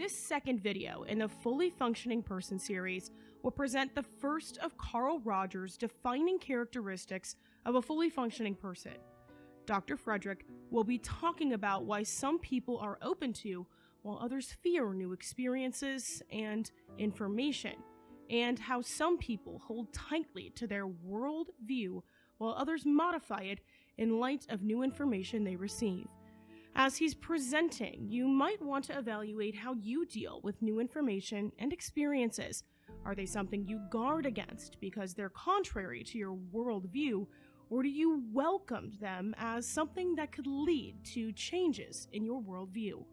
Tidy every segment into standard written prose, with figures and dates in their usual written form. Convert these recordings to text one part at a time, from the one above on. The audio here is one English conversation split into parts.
This second video in the Fully Functioning Person series will present the first of Carl Rogers' defining characteristics of a fully functioning person. Dr. Frederick will be talking about why some people are open to, while others fear new experiences and information, and how some people hold tightly to their world view while others modify it in light of new information they receive. As he's presenting, you might want to evaluate how you deal with new information and experiences. Are they something you guard against because they're contrary to your worldview, or do you welcome them as something that could lead to changes in your worldview?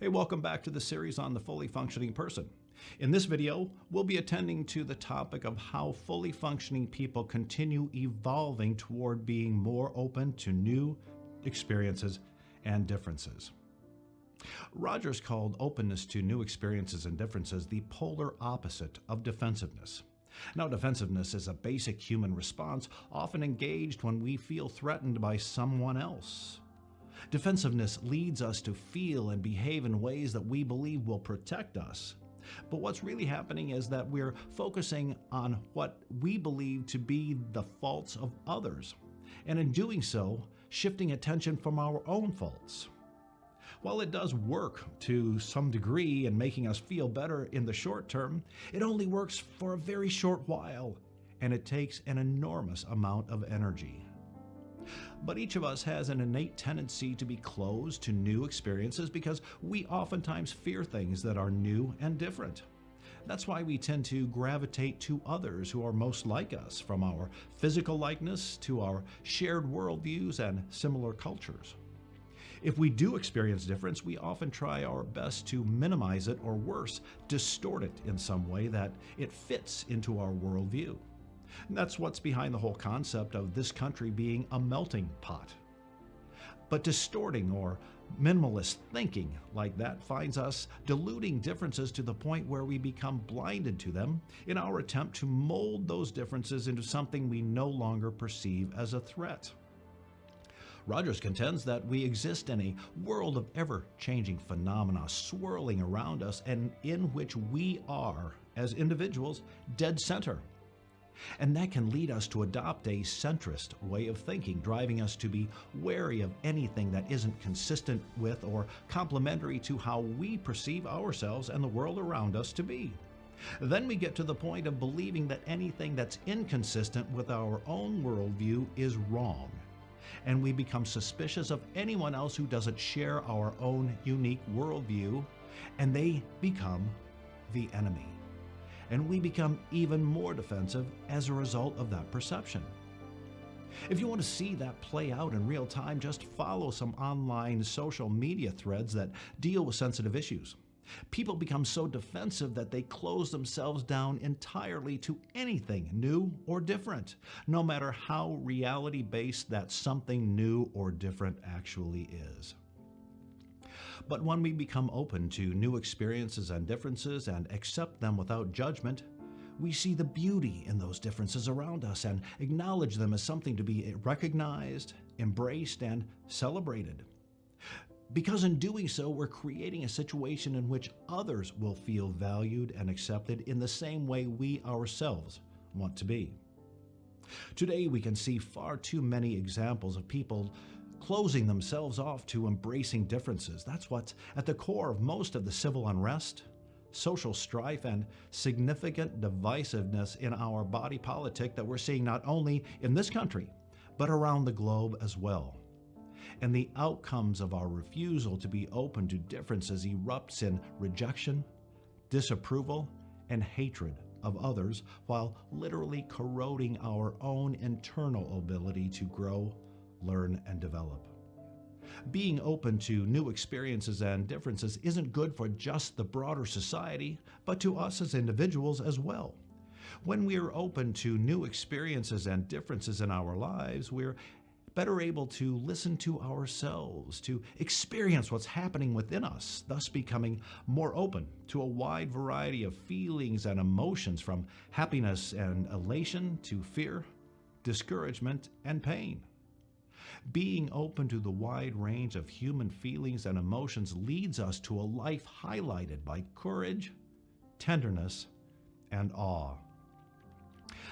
Hey, welcome back to the series on the fully functioning person. In this video, we'll be attending to the topic of how fully functioning people continue evolving toward being more open to new experiences and differences. Rogers called openness to new experiences and differences the polar opposite of defensiveness. Now, defensiveness is a basic human response often engaged when we feel threatened by someone else. Defensiveness leads us to feel and behave in ways that we believe will protect us. But what's really happening is that we're focusing on what we believe to be the faults of others, and in doing so, shifting attention from our own faults. While it does work to some degree in making us feel better in the short term, it only works for a very short while, and it takes an enormous amount of energy. But each of us has an innate tendency to be closed to new experiences because we oftentimes fear things that are new and different. That's why we tend to gravitate to others who are most like us, from our physical likeness to our shared worldviews and similar cultures. If we do experience difference, we often try our best to minimize it, or worse, distort it in some way that it fits into our worldview. And that's what's behind the whole concept of this country being a melting pot. But distorting or minimalist thinking like that finds us diluting differences to the point where we become blinded to them in our attempt to mold those differences into something we no longer perceive as a threat. Rogers contends that we exist in a world of ever-changing phenomena swirling around us, and in which we are, as individuals, dead center. And that can lead us to adopt a centrist way of thinking, driving us to be wary of anything that isn't consistent with or complementary to how we perceive ourselves and the world around us to be. Then we get to the point of believing that anything that's inconsistent with our own worldview is wrong. And we become suspicious of anyone else who doesn't share our own unique worldview, and they become the enemy. And we become even more defensive as a result of that perception. If you want to see that play out in real time, just follow some online social media threads that deal with sensitive issues. People become so defensive that they close themselves down entirely to anything new or different, no matter how reality-based that something new or different actually is. But when we become open to new experiences and differences and accept them without judgment, we see the beauty in those differences around us and acknowledge them as something to be recognized, embraced, and celebrated. Because in doing so, we're creating a situation in which others will feel valued and accepted in the same way we ourselves want to be. Today, we can see far too many examples of people closing themselves off to embracing differences. That's what's at the core of most of the civil unrest, social strife, and significant divisiveness in our body politic that we're seeing not only in this country, but around the globe as well. And the outcomes of our refusal to be open to differences erupts in rejection, disapproval, and hatred of others, while literally corroding our own internal ability to grow, learn, and develop. Being open to new experiences and differences isn't good for just the broader society, but to us as individuals as well. When we're open to new experiences and differences in our lives, we're better able to listen to ourselves, to experience what's happening within us, thus becoming more open to a wide variety of feelings and emotions, from happiness and elation to fear, discouragement, and pain. Being open to the wide range of human feelings and emotions leads us to a life highlighted by courage, tenderness, and awe.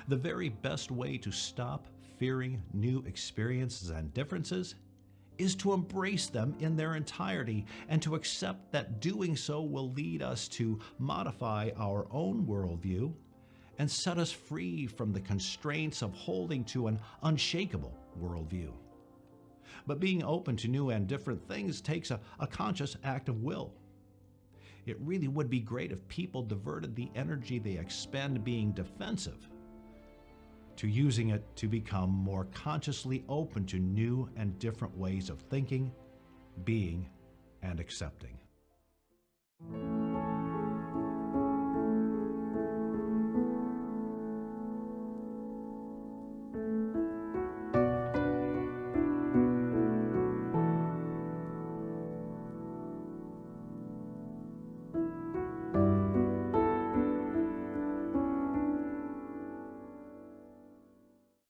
The very best way to stop fearing new experiences and differences is to embrace them in their entirety and to accept that doing so will lead us to modify our own worldview and set us free from the constraints of holding to an unshakable worldview. But being open to new and different things takes a conscious act of will. It really would be great if people diverted the energy they expend being defensive to using it to become more consciously open to new and different ways of thinking, being, and accepting.